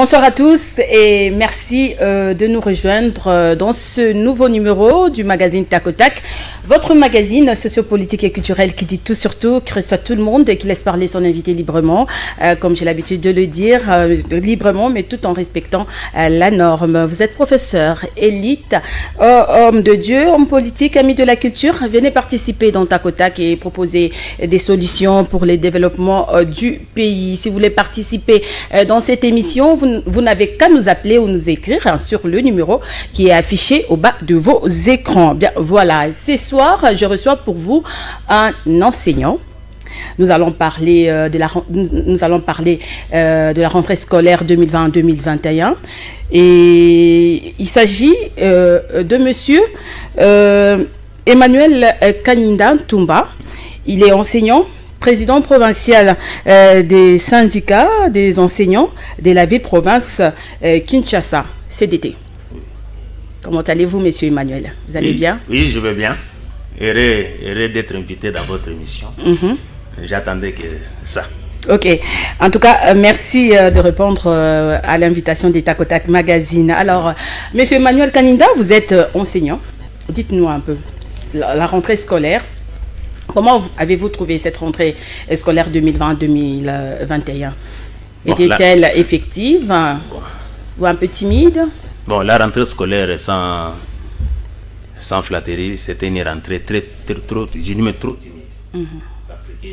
Bonsoir à tous et merci de nous rejoindre dans ce nouveau numéro du magazine Tac au Tac, votre magazine sociopolitique et culturel qui dit tout sur tout, qui reçoit tout le monde et qui laisse parler son invité librement, comme j'ai l'habitude de le dire, librement mais tout en respectant la norme. Vous êtes professeur, élite, homme de Dieu, homme politique, ami de la culture. Venez participer dans Tac au Tac et proposer des solutions pour les développements du pays. Si vous voulez participer dans cette émission, vous n'avez qu'à nous appeler ou nous écrire sur le numéro qui est affiché au bas de vos écrans. Bien, voilà, ce soir, je reçois pour vous un enseignant. Nous allons parler de la rentrée scolaire 2020-2021. Et il s'agit de monsieur Emmanuel Kaninda Toumba. Il est enseignant, président provincial des syndicats des enseignants de la ville-province Kinshasa, CDT. Comment allez-vous, monsieur Emmanuel? Vous allez bien? Oui, je vais bien. Heureux d'être invité dans votre émission. J'attendais que ça. Ok. En tout cas, merci de répondre à l'invitation des Tac au Tac Magazine. Alors, monsieur Emmanuel Kaninda, vous êtes enseignant. Dites-nous un peu, la rentrée scolaire, comment avez-vous trouvé cette rentrée scolaire 2020-2021? Était-elle effective ou un peu timide? Bon, la rentrée scolaire sans flatterie, c'était une rentrée trop timide. Parce que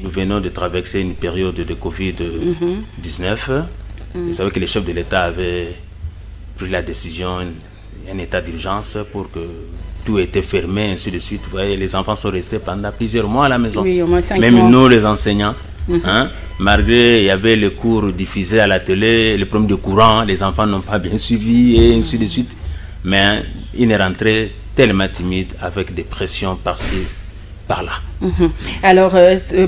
nous venons de traverser une période de Covid-19. Vous savez que les chefs de l'État avaient pris la décision, un état d'urgence pour que tout était fermé, ainsi de suite. Vous voyez, les enfants sont restés pendant plusieurs mois à la maison. Oui, au moins 5 mois. Même nous, les enseignants, malgré il y avait les cours diffusés à la télé, les problèmes de courant, les enfants n'ont pas bien suivi, et ainsi de suite. Mais une rentrée tellement timide, avec des pressions par-ci, par-là. Alors,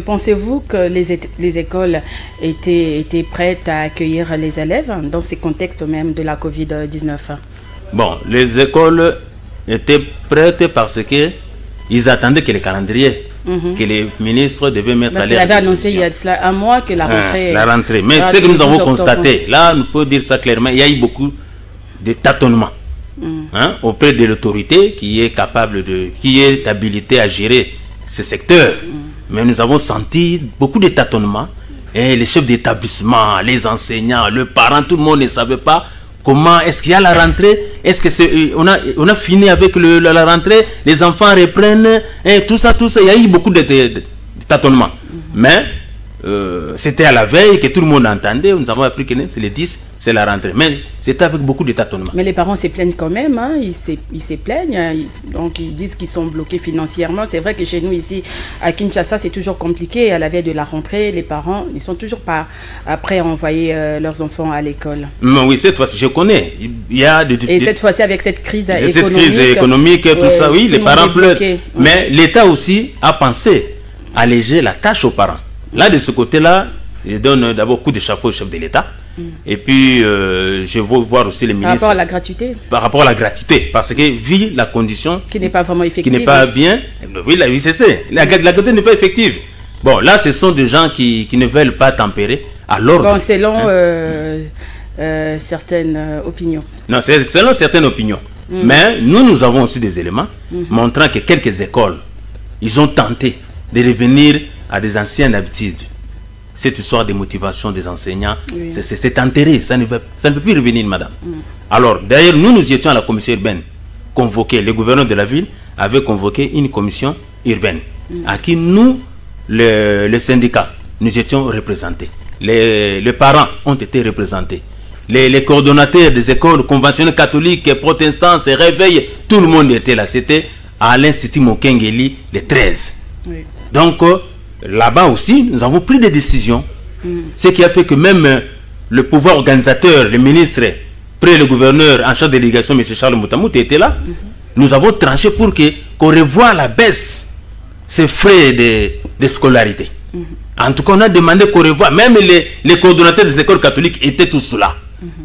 pensez-vous que les écoles étaient prêtes à accueillir les élèves dans ces contextes même de la Covid-19? Bon, les écoles étaient prêtes parce que ils attendaient que le calendrier, que les ministres devaient mettre à leur disposition. Parce qu'il avait annoncé il y a de cela un mois que la rentrée. Mais ce que nous avons constaté, là, on peut dire ça clairement, il y a eu beaucoup de tâtonnements auprès de l'autorité qui est capable qui est habilitée à gérer ce secteur. Mais nous avons senti beaucoup de tâtonnements et les chefs d'établissement, les enseignants, les parents, tout le monde ne savait pas comment est-ce qu'il y a la rentrée. Est-ce que on a fini avec la rentrée, les enfants reprennent, et tout ça, il y a eu beaucoup de tâtonnements. Mais c'était à la veille que tout le monde entendait, nous avons appris que c'est le 10, c'est la rentrée. Mais c'était avec beaucoup de tâtonnements. Mais les parents se plaignent quand même, hein. Ils se plaignent, donc ils disent qu'ils sont bloqués financièrement. C'est vrai que chez nous ici, à Kinshasa, c'est toujours compliqué. À la veille de la rentrée, les parents, ils sont toujours pas prêts à envoyer leurs enfants à l'école. Oui, cette fois-ci, je connais. Il y a et cette fois-ci, avec cette crise économique, tout ça, oui, les parents pleurent. Mais l'État aussi a pensé alléger la tâche aux parents. Là, de ce côté-là, je donne d'abord coup de chapeau au chef de l'État. Et puis, je veux voir aussi les ministres. Par rapport à la gratuité. Par rapport à la gratuité. Parce que, vu la condition qui n'est pas vraiment effective. Qui n'est pas bien. Oui, c'est ça. La gratuité n'est pas effective. Bon, là, ce sont des gens qui ne veulent pas tempérer à l'ordre. Bon, selon certaines opinions. Non, c'est selon certaines opinions. Mais nous avons aussi des éléments montrant que quelques écoles, ils ont tenté de revenir à des anciennes habitudes. Cette histoire de motivation des enseignants, c'est enterré, ça ne peut plus revenir, madame. Alors, d'ailleurs, nous étions à la commission urbaine convoqués, le gouverneur de la ville avait convoqué une commission urbaine, à qui nous, les syndicats, nous étions représentés. Les parents ont été représentés. Les coordonnateurs des écoles conventionnelles catholiques, protestants, se réveillent, tout le monde était là. C'était à l'Institut Mokengeli, le 13. Donc, là-bas aussi, nous avons pris des décisions. Ce qui a fait que même le pouvoir organisateur, le ministre, près le gouverneur en charge de l'irrigation, M. Charles Moutamout, était là. Nous avons tranché pour qu'on revoie à la baisse ces frais de scolarité. En tout cas, on a demandé qu'on revoie. Même les coordonnateurs des écoles catholiques étaient tous là.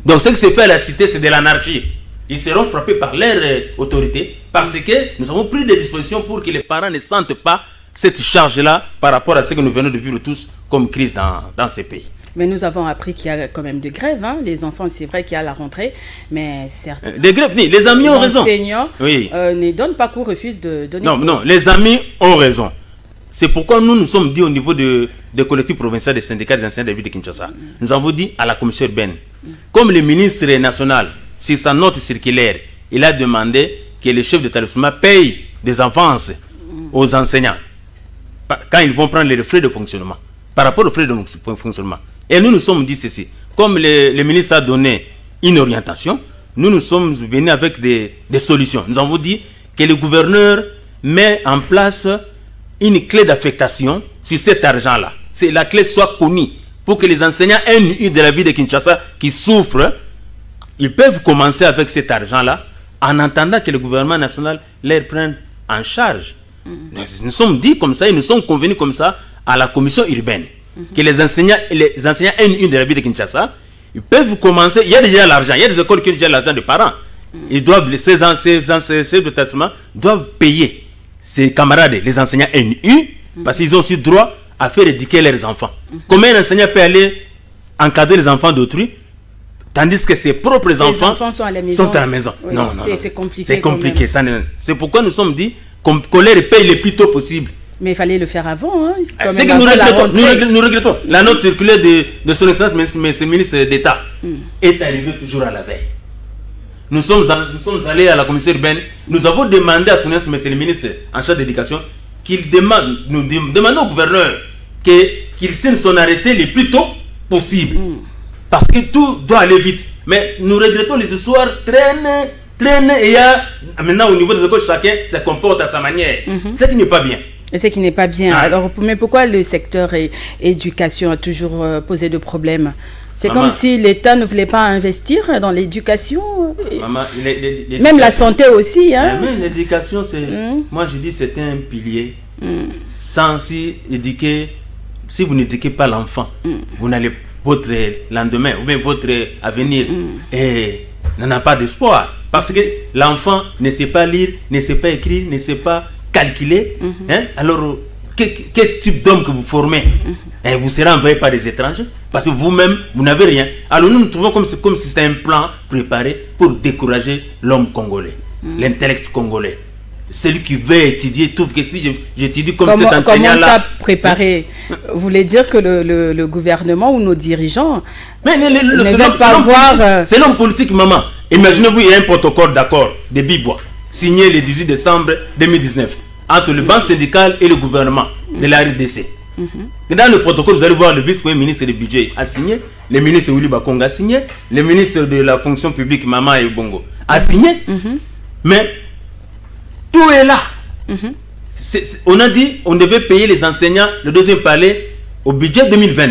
Donc, ce qui se fait à la cité, c'est de l'anarchie. Ils seront frappés par leur autorité parce que nous avons pris des dispositions pour que les parents ne sentent pas cette charge-là par rapport à ce que nous venons de vivre tous comme crise dans ces pays. Mais nous avons appris qu'il y a quand même de grèves. Hein. Les enfants, c'est vrai qu'il y a la rentrée, mais certains... Des grèves, les amis ont raison. Les enseignants ne donnent pas cours, refusent de donner cours. Non, les amis ont raison. C'est pourquoi nous nous sommes dit au niveau des collectifs provinciaux des syndicats des enseignants de la ville de Kinshasa, nous avons dit à la commission urbaine, comme le ministre national, sur sa note circulaire, il a demandé que les chefs d'établissement payent des avances aux enseignants quand ils vont prendre les frais de fonctionnement, par rapport aux frais de fonctionnement. Et nous nous sommes dit ceci, comme le ministre a donné une orientation, nous nous sommes venus avec des solutions. Nous avons dit que le gouverneur met en place une clé d'affectation sur cet argent-là. C'est la clé soit connue pour que les enseignants NU de la ville de Kinshasa qui souffrent, ils peuvent commencer avec cet argent-là en attendant que le gouvernement national les prenne en charge. Nous sommes dit comme ça et nous sommes convenus comme ça à la commission urbaine que les enseignants NU de la ville de Kinshasa, ils peuvent commencer. Il y a déjà l'argent, il y a des écoles qui ont déjà l'argent des parents. Ils doivent, ces établissements doivent payer ses camarades, les enseignants NU, parce qu'ils ont aussi droit à faire éduquer leurs enfants. Comment un enseignant peut aller encadrer les enfants d'autrui, tandis que ses propres enfants sont à la maison. Oui, non, c'est compliqué. C'est compliqué. C'est pourquoi nous sommes dit qu'on les paye le plus tôt possible. Mais il fallait le faire avant. Hein, c'est que nous regrettons. La note circulaire de son excellence, mais ce ministre d'État, est arrivé toujours à la veille. Nous sommes allés à la commission urbaine, nous avons demandé à son excellence, mais c'est le ministre en charge d'éducation, nous demandons au gouverneur qu'il signe son arrêté le plus tôt possible. Parce que tout doit aller vite. Mais nous regrettons les histoires traînent et il y a maintenant au niveau des écoles, chacun se comporte à sa manière. Ce qui n'est pas bien. Et ce qui n'est pas bien. Alors, mais pourquoi le secteur éducation a toujours posé de problèmes? C'est comme si l'État ne voulait pas investir dans l'éducation. Même la santé aussi. Hein? L'éducation, c'est... Moi, je dis c'est un pilier. Sans éduquer... Si vous n'éduquez pas l'enfant, vous n'allez... Votre lendemain, ou bien votre avenir n'en a pas d'espoir. Parce que l'enfant ne sait pas lire, ne sait pas écrire, ne sait pas calculer. Alors, quel type d'homme que vous formez vous serez envoyé par des étrangers parce que vous-même, vous n'avez rien. Alors nous nous trouvons comme si c'était un plan préparé pour décourager l'homme congolais, l'intellect congolais. Celui qui veut étudier trouve que si j'étudie comme cet enseignant-là... Comment ça préparer? Vous voulez dire que le gouvernement ou nos dirigeants ne veulent pas voir... C'est l'homme politique, maman. Imaginez-vous, il y a un protocole d'accord de Bibois, signé le 18 décembre 2019, entre le banc syndical et le gouvernement de la RDC. Dans le protocole, vous allez voir le vice-premier ministre du budget a signé, le ministre Willy Bakonga a signé, le ministre de la fonction publique, Maman Ebongo, a signé. Mais... tout est là. On a dit on devait payer les enseignants le deuxième palais au budget 2020.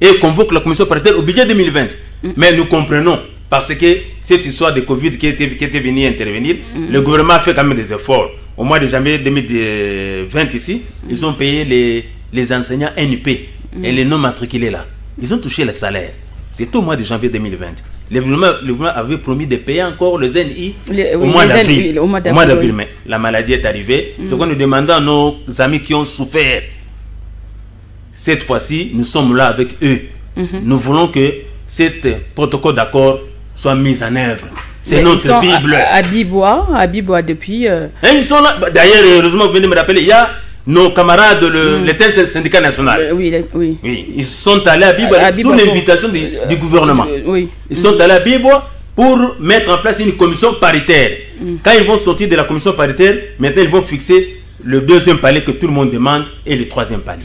Et convoque la commission paritaire au budget 2020. Mais nous comprenons, parce que cette histoire de Covid qui était venue intervenir, le gouvernement a fait quand même des efforts. Au mois de janvier 2020 ici, ils ont payé les enseignants NUP et les non matriculés là. Ils ont touché le salaire. C'était au mois de janvier 2020. Le gouvernement avait promis de payer encore le ZNI au mois d'avril. Mais la maladie est arrivée. Ce qu'on nous demandons à nos amis qui ont souffert. Cette fois-ci, nous sommes là avec eux. Nous voulons que ce protocole d'accord soit mis en œuvre. C'est notre Bible. À Bibois depuis... Ils sont là. D'ailleurs, heureusement, vous venez me rappeler, il y a nos camarades, le syndicat national. Oui. Ils sont allés à Bibois sous l'invitation du gouvernement. Ils sont allés à Bibois pour mettre en place une commission paritaire. Quand ils vont sortir de la commission paritaire, maintenant ils vont fixer le deuxième palier que tout le monde demande et le troisième palier.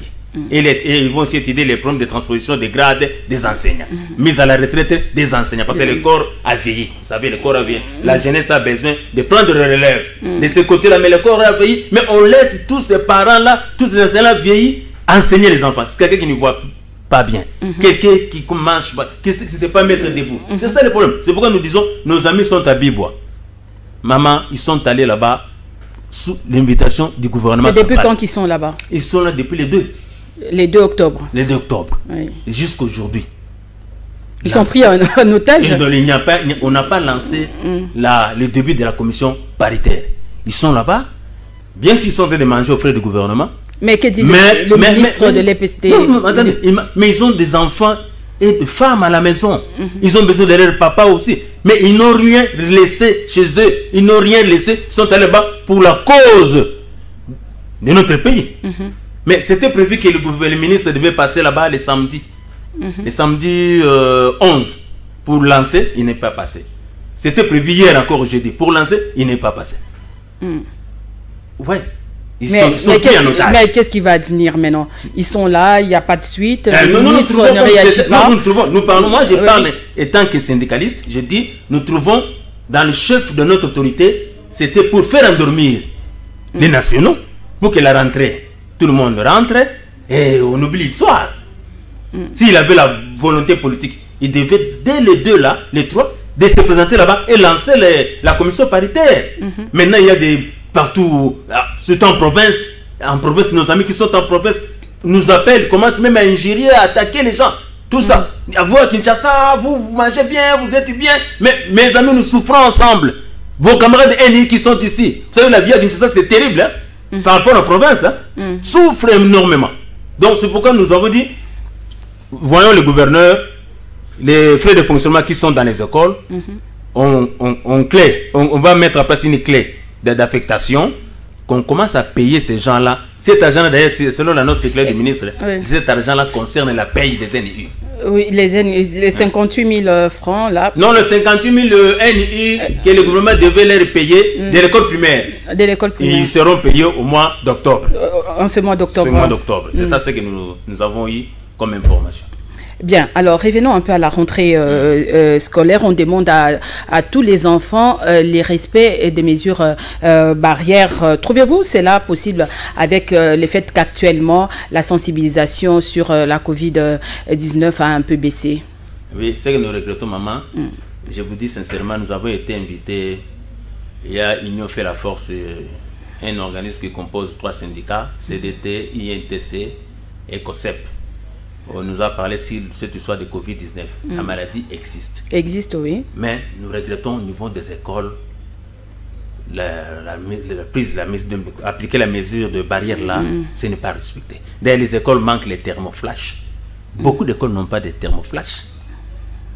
Et ils vont aussi étudier les problèmes de transposition des grades des enseignants. Mise à la retraite des enseignants. Parce que le corps a vieilli. Vous savez, le corps a vieilli. La jeunesse a besoin de prendre le relève. De ce côté-là, mais le corps a vieilli. Mais on laisse tous ces parents-là, tous ces enseignants-là vieillis, enseigner les enfants. C'est quelqu'un qui ne voit pas bien. Quelqu'un qui mange pas. Qui ne sait pas mettre debout. C'est ça le problème. C'est pourquoi nous disons, nos amis sont à Bibois. Maman, ils sont allés là-bas sous l'invitation du gouvernement. C'est depuis quand qu'ils sont là-bas? Ils sont là depuis les 2. Les 2 octobre. Les 2 octobre. Oui. Jusqu'aujourd'hui. Ils sont pris en otage. On n'a pas lancé le début de la commission paritaire. Ils sont là-bas. Bien s'ils sont en train de manger auprès du gouvernement. Mais que dit le ministre de l'EPST? Attendez, mais ils ont des enfants et des femmes à la maison. Ils ont besoin de leur papa aussi. Mais ils n'ont rien laissé chez eux. Ils n'ont rien laissé. Ils sont allés là-bas pour la cause de notre pays. Mais c'était prévu que le ministre devait passer là-bas le samedi. Le samedi 11. Pour lancer, il n'est pas passé. C'était prévu hier encore, jeudi. Pour lancer, il n'est pas passé. Ouais. Mais qu'est-ce qui va advenir maintenant? Ils sont là, il n'y a pas de suite. Le ministre ne réagit pas. Nous parlons, moi je parle étant que syndicaliste, je dis, nous trouvons dans le chef de notre autorité, c'était pour faire endormir les nationaux, pour que la rentrée, tout le monde rentre et on oublie l'histoire. S'il avait la volonté politique, il devait, dès les deux là, les trois, de se présenter là-bas et lancer la commission paritaire. Maintenant, il y a des partout, surtout en province, nos amis qui sont en province nous appellent, commencent même à injurier, à attaquer les gens. Tout ça. Vous à Kinshasa, vous mangez bien, vous êtes bien. Mais mes amis, nous souffrons ensemble. Vos camarades NI qui sont ici, vous savez, la vie à Kinshasa, c'est terrible. Hein, par rapport à la province. Hein, souffrent énormément. Donc, c'est pourquoi nous avons dit, voyons le gouverneur, les frais de fonctionnement qui sont dans les écoles, on va mettre en place une clé d'affectation, qu'on commence à payer ces gens-là. Cet argent-là, d'ailleurs, selon la note circulaire du ministre, cet argent-là concerne la paye des NIU. Oui, les 58 000 francs, là. Non, les 58 000 NIU que le gouvernement devait leur payer de l'école primaire. De l'école primaire. Ils seront payés au mois d'octobre. En ce mois d'octobre. C'est ça ce que nous avons eu comme information. Bien, alors revenons un peu à la rentrée scolaire. On demande à tous les enfants les respects des mesures barrières. Trouvez-vous cela possible avec le fait qu'actuellement la sensibilisation sur la Covid-19 a un peu baissé? Oui, c'est que nous regrettons, maman. Je vous dis sincèrement, nous avons été invités. Il y a Union fait la force, un organisme qui compose 3 syndicats, CDT, INTC et COSEP. On nous a parlé sur cette histoire de Covid-19. La maladie existe. Existe, oui. Mais nous regrettons au niveau des écoles appliquer la mesure de barrière là, ce n'est pas respecté. D'ailleurs, les écoles manquent les thermoflash. Beaucoup d'écoles n'ont pas de thermoflash.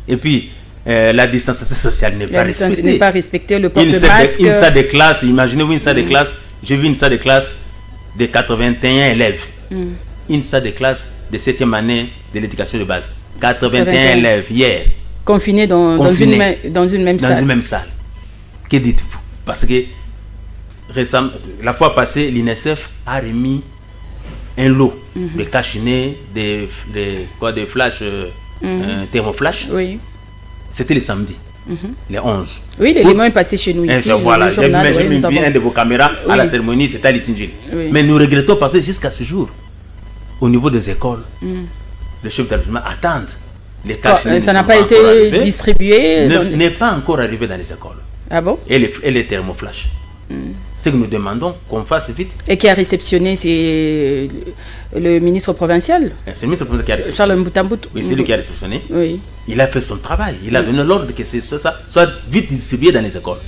Et puis, la distanciation sociale n'est pas respectée. N'est pas respectée, le porte-masque. Une salle de classe, imaginez-vous une salle de classe. J'ai vu une salle de classe de 81 élèves. Une salle de classe de 7e année de l'éducation de base. 81 élèves hier. Confinés dans une même salle. Dans une même salle. Que dites-vous? Parce que récemment, la fois passée, l'INSEF a remis un lot de cachinés, des flashs, thermoflash. Oui. C'était le samedi, les 11. Oui, l'élément est passé chez nous ici. Voilà, j'ai mis un de vos caméras à la cérémonie, c'était à l'Itingil. Mais nous regrettons parce que jusqu'à ce jour, au niveau des écoles, les chefs d'établissement attendent les cachinés. Ça n'a pas été distribué? N'est pas encore arrivé dans les écoles. Ah bon? Et les thermoflash. Ce que nous demandons qu'on fasse vite. Et qui a réceptionné, c'est le ministre provincial? C'est le ministre provincial qui a réceptionné. Charles Mboutambout. Oui, c'est lui qui a réceptionné. Oui. Il a fait son travail. Il a donné l'ordre que ça soit vite distribué dans les écoles.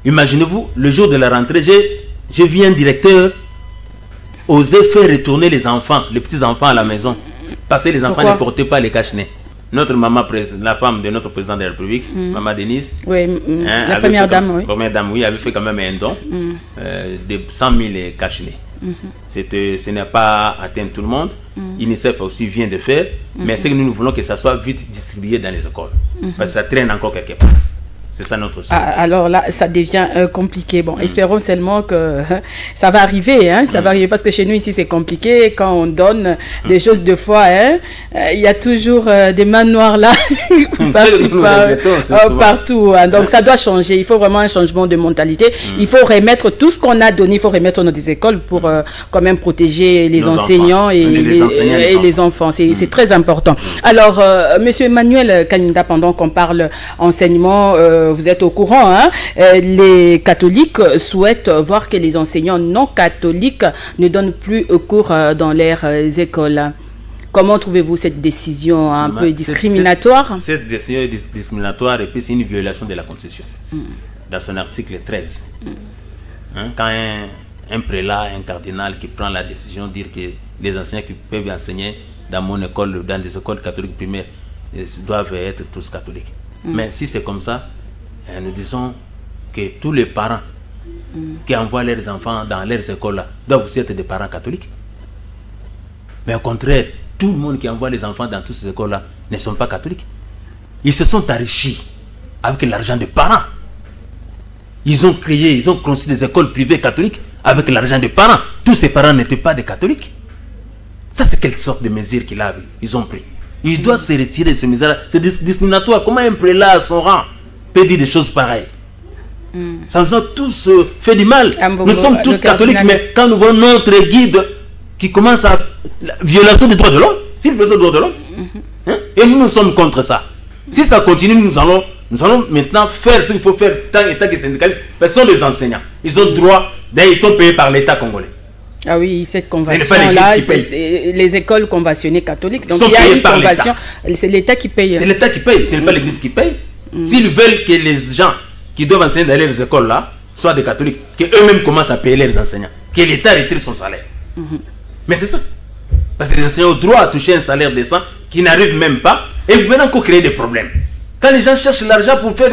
Imaginez-vous, le jour de la rentrée, j'ai vu un directeur oser faire retourner les enfants, les petits-enfants à la maison. Parce que les enfants ne portaient pas les cache-nez. Notre maman, la femme de notre président de la République, maman Denise, la première dame, première dame, oui, avait fait quand même un don de 100 000 cache-nez. Ce n'est pas atteint tout le monde. UNICEF aussi vient de faire, mais c'est que nous voulons que ça soit vite distribué dans les écoles. Parce que ça traîne encore quelque part. C'est ça notre souhait. Alors là, ça devient compliqué. Bon, espérons seulement que ça va arriver. Ça va arriver parce que chez nous ici, c'est compliqué. Quand on donne des choses deux fois, il y a toujours des mains noires là, partout. Donc ça doit changer. Il faut vraiment un changement de mentalité. Il faut remettre tout ce qu'on a donné, il faut remettre dans des écoles pour quand même protéger les enseignants et les enfants. C'est très important. Alors, Monsieur Emmanuel Kaninda, pendant qu'on parle enseignement, vous êtes au courant, les catholiques souhaitent voir que les enseignants non catholiques ne donnent plus cours dans leurs écoles. Comment trouvez-vous cette décision un peu discriminatoire? Cette décision est discriminatoire et puis c'est une violation de la Constitution. Dans son article 13. Quand un prélat, un cardinal qui prend la décision de dire que les enseignants qui peuvent enseigner dans mon école, dans des écoles catholiques primaires, doivent être tous catholiques. Mais si c'est comme ça, nous disons que tous les parents qui envoient leurs enfants dans leurs écoles là, doivent aussi être des parents catholiques. Mais au contraire, tout le monde qui envoie les enfants dans toutes ces écoles là ne sont pas catholiques. Ils se sont enrichis avec l'argent des parents. Ils ont créé, ils ont construit des écoles privées catholiques avec l'argent des parents. Tous ces parents n'étaient pas des catholiques. Ça, c'est quelle sorte de mesures ils ont pris. Ils doivent se retirer de ces mesures. C'est discriminatoire. Comment un prélat à son rang peut dire des choses pareilles? Ça nous a tous fait du mal. Nous sommes tous catholiques, mais quand nous voyons notre guide qui commence à la violation des droits de l'homme, s'il fait des droits de l'homme, et nous sommes contre ça. Si ça continue, nous allons maintenant faire ce qu'il faut faire tant État que syndicalistes. Ce sont les enseignants. Ils ont droit, d'ailleurs ils sont payés par l'État congolais. Ah oui, cette convention-là, les écoles conventionnées catholiques. Donc il y a une convention, c'est l'État qui paye. C'est l'État qui paye, ce n'est pas l'Église qui paye. S'ils veulent que les gens qui doivent enseigner dans les écoles-là soient des catholiques, qu'eux-mêmes commencent à payer leurs enseignants, que l'État retire son salaire. Mais c'est ça. Parce que les enseignants ont droit à toucher un salaire décent qui n'arrive même pas, et vous venez encore créer des problèmes. Quand les gens cherchent l'argent pour faire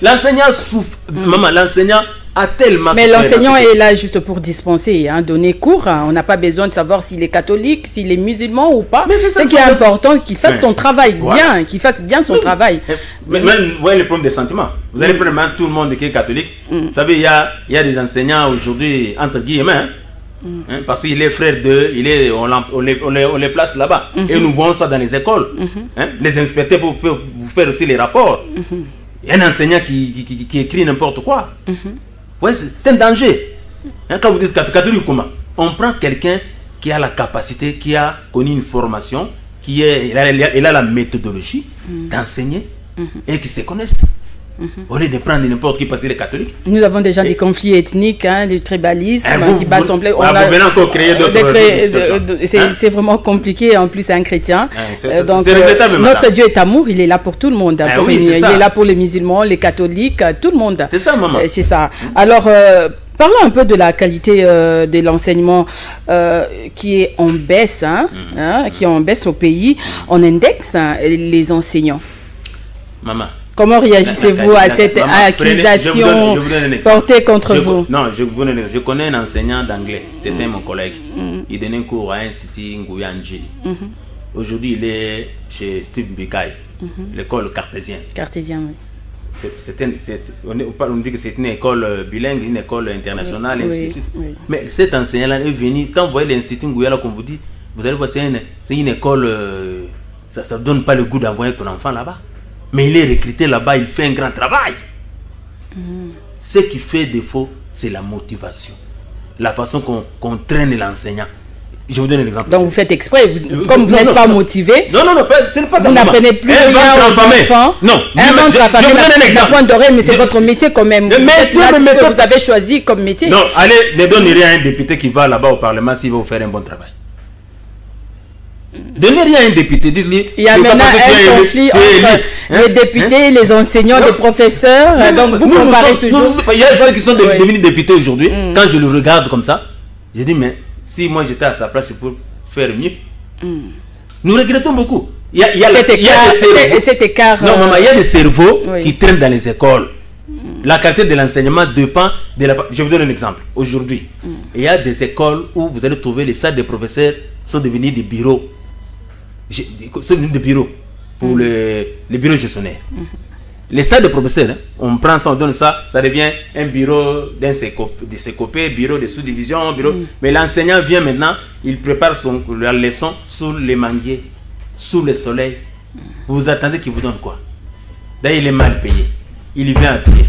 l'enseignant souffre. Maman, l'enseignant a tellement... Mais l'enseignant est là juste pour dispenser, donner cours. On n'a pas besoin de savoir s'il est catholique, s'il est musulman ou pas. Ce qui est important, qu'il fasse son travail bien, qu'il fasse bien son travail. Mais vous voyez le problème des sentiments. Vous allez prendre tout le monde qui est catholique. Vous savez, il y a des enseignants aujourd'hui, entre guillemets, parce qu'il est frère d'eux, on les place là-bas. Et nous voyons ça dans les écoles. Les inspecteurs peuvent vous faire aussi les rapports. Il y a un enseignant qui écrit n'importe quoi. Ouais, c'est un danger. Quand vous dites catholique, comment? On prend quelqu'un qui a la capacité, qui a connu une formation, il a la méthodologie d'enseigner et qui se connaissent. Au lieu de prendre n'importe qui parce qu'il est catholique. Nous avons déjà des conflits ethniques, du tribalisme qui bat son blé. On a encore créé d'autres. C'est vraiment compliqué, en plus c'est un chrétien. Donc notre Dieu est amour, il est là pour tout le monde. Il est là pour les musulmans, les catholiques, tout le monde. C'est ça, maman. C'est ça. Alors, parlons un peu de la qualité de l'enseignement qui est en baisse, qui est en baisse au pays. On indexe les enseignants. Maman. Comment réagissez-vous à cette accusation portée contre vous? Non, je connais un enseignant d'anglais, c'était mon collègue. Il donnait un cours à l'Institut Nguyanji. Aujourd'hui, il est chez Steve Bikai, l'école cartésienne. Cartésienne, oui. On dit que c'est une école bilingue, une école internationale, et ainsi de suite. Mais cet enseignant-là est venu, quand vous voyez l'Institut Nguyala, comme vous dit, vous allez voir, c'est une école, ça ne donne pas le goût d'envoyer ton enfant là-bas. Mais il est recruté là-bas, il fait un grand travail. Ce qui fait défaut, c'est la motivation. La façon qu'on traîne l'enseignant. Je vous donne un exemple. Donc vous faites exprès, comme vous n'êtes pas motivé, ce n'est pas ça. Vous n'apprenez plus rien aux enfants. Non, un point doré, mais c'est votre métier quand même. Le métier que vous avez choisi comme métier. Non, allez, ne donnez rien à un député qui va là-bas au Parlement s'il va vous faire un bon travail. Donnez rien à un député. Il y a maintenant un conflit entre les députés, les enseignants, les professeurs. Donc vous comparez toujours. Il y a ceux qui sont devenus députés aujourd'hui. Quand je le regarde comme ça, je dis, mais si moi j'étais à sa place, je pourrais faire mieux. Nous regrettons beaucoup. Il y a cet écart. Non, maman, il y a des cerveaux qui traînent dans les écoles. La qualité de l'enseignement dépend de la... Je vous donne un exemple. Aujourd'hui, il y a des écoles où vous allez trouver les salles des professeurs sont devenus des bureaux. Des bureaux pour les bureaux gestionnaires. Les salles de professeurs, on prend ça, on donne ça, ça devient un bureau d'un CCOP, bureau de sous-division, bureau. Mais l'enseignant vient maintenant, il prépare la leçon sous les manguiers, sous le soleil. Vous attendez qu'il vous donne quoi? D'ailleurs, il est mal payé. Il vient à pied.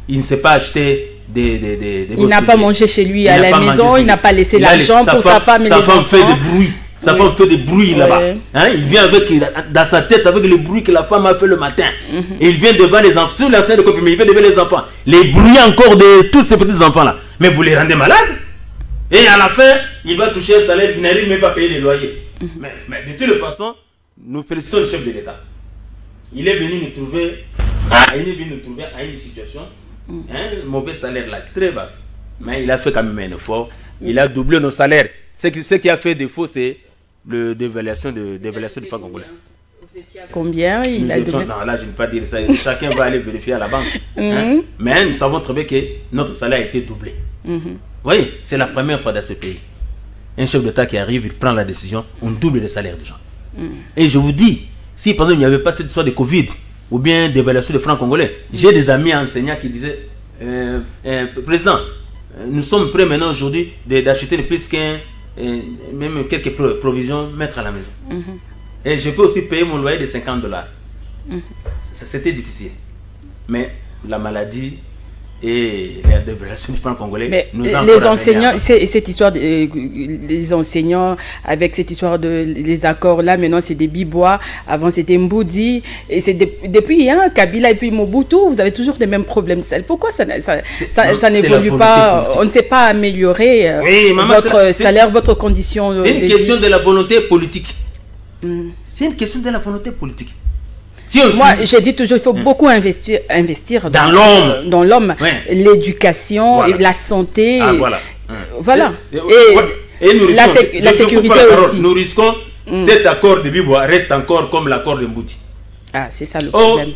Il ne sait pas acheter des il n'a pas mangé chez lui à la maison, il n'a pas laissé l'argent pour sa femme et les enfants. Sa femme fait du bruit. Sa femme fait des bruits là-bas. Il vient dans sa tête avec le bruit que la femme a fait le matin. Et il vient devant les enfants. Sur la scène de copie, mais il vient devant les enfants. Les bruits encore de tous ces petits enfants-là. Mais vous les rendez malades. Et à la fin, il va toucher un salaire qui n'arrive même pas à payer les loyers. Mais de toute façon, nous félicitons le chef de l'État. Il est venu nous trouver à une situation, un mauvais salaire là, très bas. Mais il a fait quand même un effort. Il a doublé nos salaires. Ce qui a fait défaut, c'est le dévaluation du franc congolais. Combien il a doublé? Non, là, je ne vais pas dire ça. Chacun va aller vérifier à la banque. Hein? Mais nous savons très bien que notre salaire a été doublé. Vous voyez, c'est la première fois dans ce pays. Un chef d'État qui arrive, il prend la décision, on double les salaires des gens. Et je vous dis, si par exemple il n'y avait pas cette histoire de Covid, ou bien d'évaluation de francs congolais, j'ai des amis enseignants qui disaient, président, nous sommes prêts maintenant aujourd'hui d'acheter plus qu'un, même quelques provisions, mettre à la maison. Et je peux aussi payer mon loyer de $50. C'était difficile. Mais la maladie et la dévaluation du franc congolais, mais les enseignants, cette histoire les enseignants avec cette histoire de les accords là, maintenant c'est des Bibois, avant c'était Mboudi, et c'est depuis Kabila et puis Mobutu, vous avez toujours les mêmes problèmes. Pourquoi ça n'évolue pas? On ne sait pas améliorer votre salaire, votre condition. C'est une question de la volonté politique. C'est une question de la volonté politique. Moi, j'ai dit toujours, il faut beaucoup investir dans l'homme, l'éducation, voilà. Et la santé. Ah, voilà. Voilà. Et nous risquons, la sécurité aussi. Nous risquons, cet accord de Bibois reste encore comme l'accord de Mbouti. Ah, c'est ça le problème.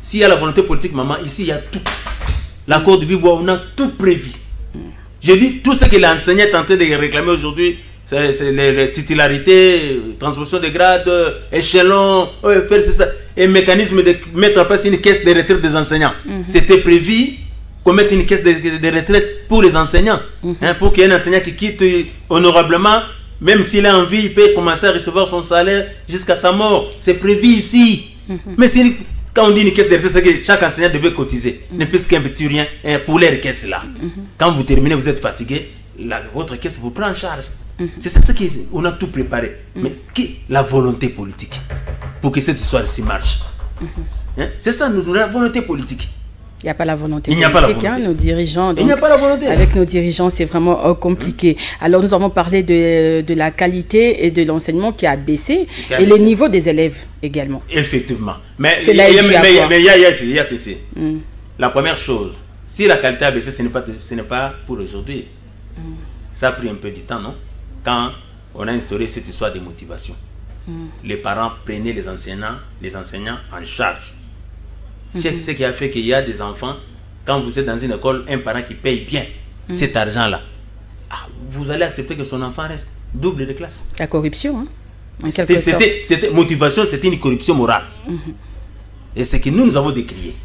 S'il y a la volonté politique, maman, ici, il y a tout. L'accord de Bibois, on a tout prévu. Je dis, tout ce que l'enseignant est en train de réclamer aujourd'hui, c'est les titularités, transmission de grades, échelons, faire ça, et mécanisme de mettre en place une caisse de retraite des enseignants. C'était prévu qu'on mette une caisse de retraite pour les enseignants, pour qu'il y ait un enseignant qui quitte honorablement, même s'il a envie, il peut commencer à recevoir son salaire jusqu'à sa mort. C'est prévu ici. Mais quand on dit une caisse de retraite, c'est que chaque enseignant devait cotiser, ne plus qu'investir rien pour les caisses là. Quand vous terminez, vous êtes fatigué, votre caisse vous prend en charge. C'est ça qu'on a tout préparé. Mais la volonté politique pour que cette histoire-ci marche. C'est ça, la volonté politique. Il n'y a pas la volonté politique. Nos dirigeants. Il n'y a pas la volonté. Avec nos dirigeants, c'est vraiment compliqué. Alors, nous avons parlé de la qualité et de l'enseignement qui a baissé et les niveaux des élèves également. Effectivement. Mais il y a ceci. La première chose, si la qualité a baissé, ce n'est pas pour aujourd'hui. Ça a pris un peu du temps, non? Quand on a instauré cette histoire de motivation, les parents prenaient les enseignants en charge. C'est ce qui a fait qu'il y a des enfants, quand vous êtes dans une école, un parent qui paye bien cet argent-là, vous allez accepter que son enfant reste double de classe. La corruption, hein, en quelque sorte. Motivation, c'était une corruption morale. Et c'est que nous avons décrié.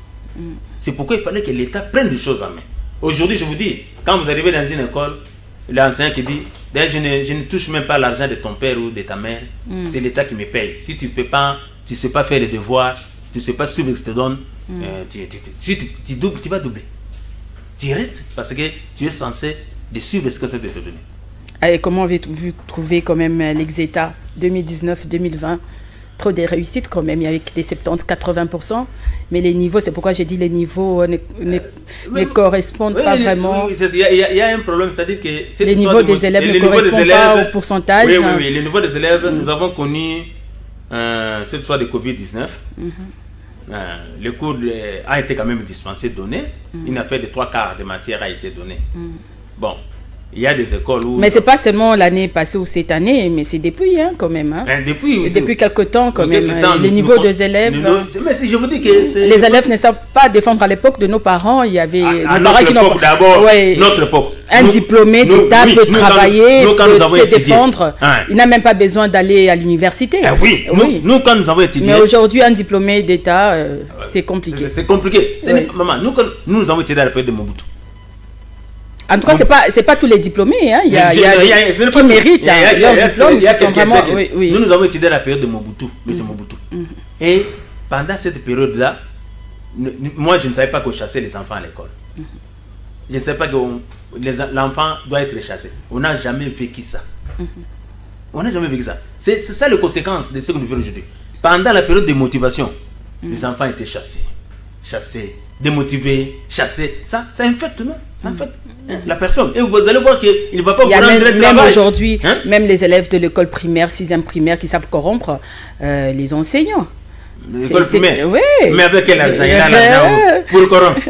C'est pourquoi il fallait que l'État prenne des choses en main. Aujourd'hui, je vous dis, quand vous arrivez dans une école, l'enseignant qui dit, je ne touche même pas l'argent de ton père ou de ta mère, c'est l'État qui me paye. Si tu ne sais pas faire les devoirs, tu ne sais pas suivre ce que je te donne, tu vas doubler. Tu restes parce que tu es censé de suivre ce que tu te donner. Et comment avez-vous trouvé quand même l'exéta 2019-2020? Trop de réussites quand même, avec des 70-80%, mais les niveaux, c'est pourquoi j'ai dit les niveaux ne correspondent pas vraiment. Il y a un problème, c'est-à-dire que les niveaux des élèves ne correspondent pas au pourcentage. Oui, les niveaux des élèves, nous avons connu cette histoire de Covid-19. Le cours a été quand même dispensé, donné. Une affaire de 3/4 de matière a été donnée. Bon. Il y a des écoles où... Mais ce n'est pas seulement l'année passée ou cette année, mais c'est depuis quand même. Depuis quelque temps quand même. Les niveaux des élèves... Mais si je vous dis que... Les élèves ne savent pas défendre. À l'époque de nos parents, il y avait... À notre époque d'abord, notre époque. Un diplômé d'État peut travailler, peut se défendre. Il n'a même pas besoin d'aller à l'université. Nous quand nous avons étudié... Mais aujourd'hui, un diplômé d'État, c'est compliqué. C'est compliqué. Maman, nous avons étudié à la période de Mobutu. En tout cas, c'est pas tous les diplômés. Hein. Il y a qui méritent leur diplôme, qui sont vraiment... Nous avons étudié la période de Mobutu, M. Mobutu. Et pendant cette période-là, moi, je ne savais pas qu'on chassait les enfants à l'école. Je ne savais pas que l'enfant doit être chassé. On n'a jamais vécu ça. On n'a jamais vécu ça. C'est ça les conséquences de ce que nous vivons aujourd'hui. Pendant la période de motivation, les enfants étaient chassés, démotivés, chassés. Ça infecte, non? Ça infecte la personne. Et vous allez voir qu'il ne va pas vous rendre le travail. Même aujourd'hui, même les élèves de l'école primaire, 6e primaire, qui savent corrompre les enseignants. L'école primaire. Oui. Mais avec quel argent? Il a l'argent pour le corrompre.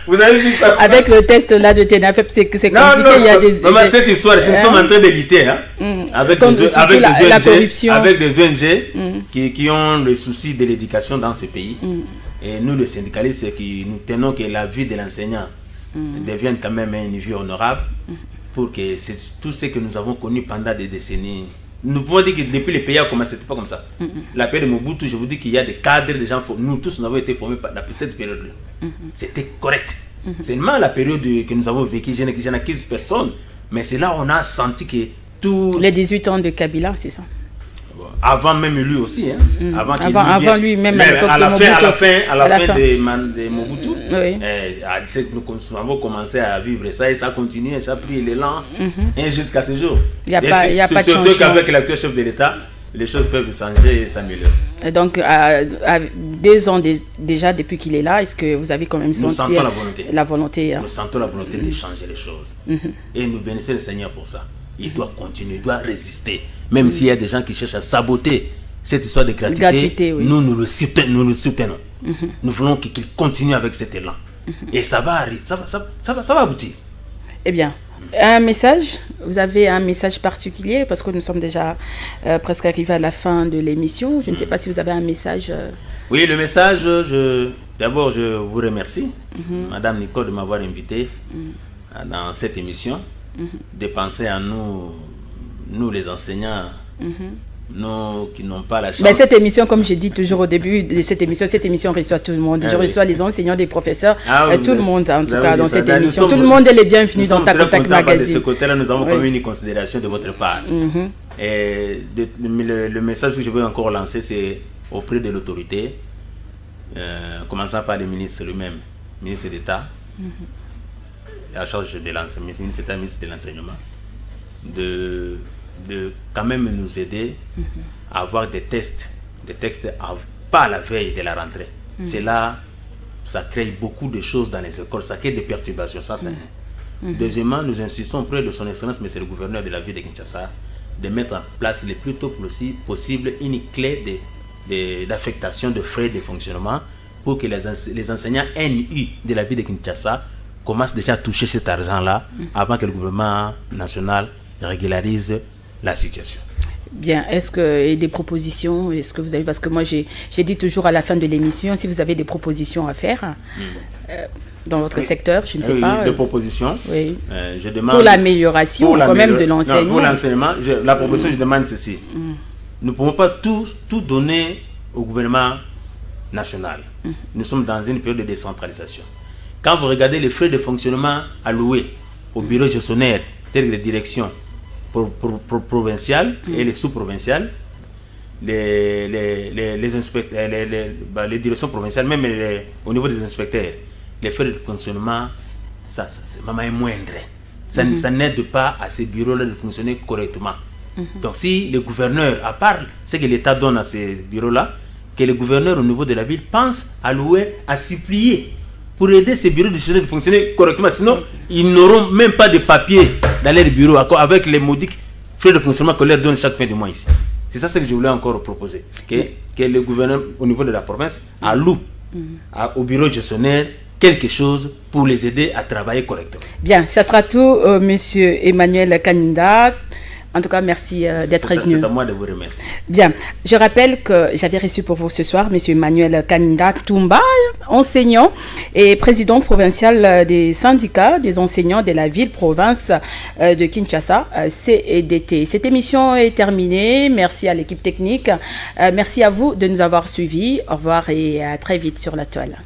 Vous avez vu ça? Avec le test là de TENAFEP, c'est compliqué. Il y a des, maman, cette histoire, nous sommes en train d'éditer. Hein? Avec des ONG qui ont le souci de l'éducation dans ce pays. Et nous, les syndicalistes, nous tenons que la vie de l'enseignant devienne quand même une vie honorable pour que tout ce que nous avons connu pendant des décennies. Nous pouvons dire que depuis les pays a commencé, c'était pas comme ça. La période de Mobutu, je vous dis qu'il y a des cadres, des gens, nous tous nous avons été formés depuis cette période-là. C'était correct. Seulement la période que nous avons vécu, je n'ai 15 personnes, mais c'est là où on a senti que tout... Les 18 ans de Kabila, c'est ça. Avant même lui aussi, hein. Avant lui, même à la fin de Mobutu, nous avons commencé à vivre ça et ça a continué, ça a pris l'élan jusqu'à ce jour. Il n'y a pas de changement. Surtout qu'avec l'actuel chef de l'État, les choses peuvent changer et s'améliorer. Donc, à 2 ans déjà depuis qu'il est là, est-ce que vous avez quand même senti la volonté Nous sentons la volonté de changer les choses. Et nous bénissons le Seigneur pour ça. Il doit continuer, il doit résister. Même s'il y a des gens qui cherchent à saboter cette histoire de gratuité, nous le soutenons. Nous voulons qu'il continue avec cet élan. Et ça va arriver, ça va aboutir. Eh bien, un message, vous avez un message particulier parce que nous sommes déjà presque arrivés à la fin de l'émission. Je ne sais pas si vous avez un message. Oui, le message, d'abord je vous remercie, Madame Nicole, de m'avoir invité dans cette émission, de penser à nous les enseignants, nous qui n'ont pas la chance. Mais cette émission, comme je dis toujours au début de cette émission reçoit tout le monde. Je reçois les enseignants, des professeurs, tout le monde en tout cas dans cette émission. Tout le monde est les bienvenus dans Tac au Tac Magazine. De ce côté-là, nous avons comme une considération de votre part. Et le message que je veux encore lancer, c'est auprès de l'autorité, commençant par le ministre lui-même, ministre d'État, à la charge de l'enseignement, ministre de l'enseignement, de quand même nous aider à avoir des textes pas à la veille de la rentrée. C'est là, ça crée beaucoup de choses dans les écoles, ça crée des perturbations, ça c'est Deuxièmement, nous insistons auprès de son excellence, monsieur le gouverneur de la ville de Kinshasa, de mettre en place le plus tôt possible une clé d'affectation de frais de fonctionnement pour que les enseignants NU de la ville de Kinshasa commencent déjà à toucher cet argent-là avant que le gouvernement national régularise la situation. Bien, est-ce que des propositions, est-ce que vous avez, parce que moi j'ai dit toujours à la fin de l'émission, si vous avez des propositions à faire dans votre secteur, je ne sais pas. Des propositions. Oui. Je demande pour l'amélioration quand même de l'enseignement. Pour l'enseignement, la proposition, je demande ceci. Nous ne pouvons pas tout donner au gouvernement national. Nous sommes dans une période de décentralisation. Quand vous regardez les frais de fonctionnement alloués au bureau gestionnaire, telles que les directions provinciales et les sous-provinciales, les directions provinciales, même au niveau des inspecteurs, les frais de fonctionnement, ça est moindre. Ça n'aide pas à ces bureaux-là de fonctionner correctement. Donc si le gouverneur, à part ce que l'État donne à ces bureaux-là, que le gouverneur au niveau de la ville pense à louer, à supplier pour aider ces bureaux de fonctionner correctement. Sinon, ils n'auront même pas de papier dans les bureaux avec les modiques frais de fonctionnement qu'on leur donne chaque fin de mois ici. C'est ça ce que je voulais encore proposer. Que le gouverneur au niveau de la province alloue au bureau gestionnaire quelque chose pour les aider à travailler correctement. Bien, ça sera tout, monsieur Emmanuel Kaninda. En tout cas, merci d'être venu. C'est à moi de vous remercier. Bien, je rappelle que j'avais reçu pour vous ce soir M. Emmanuel Kaninda Toumba, enseignant et président provincial des syndicats des enseignants de la ville-province de Kinshasa, CEDT. Cette émission est terminée. Merci à l'équipe technique. Merci à vous de nous avoir suivis. Au revoir et à très vite sur la toile.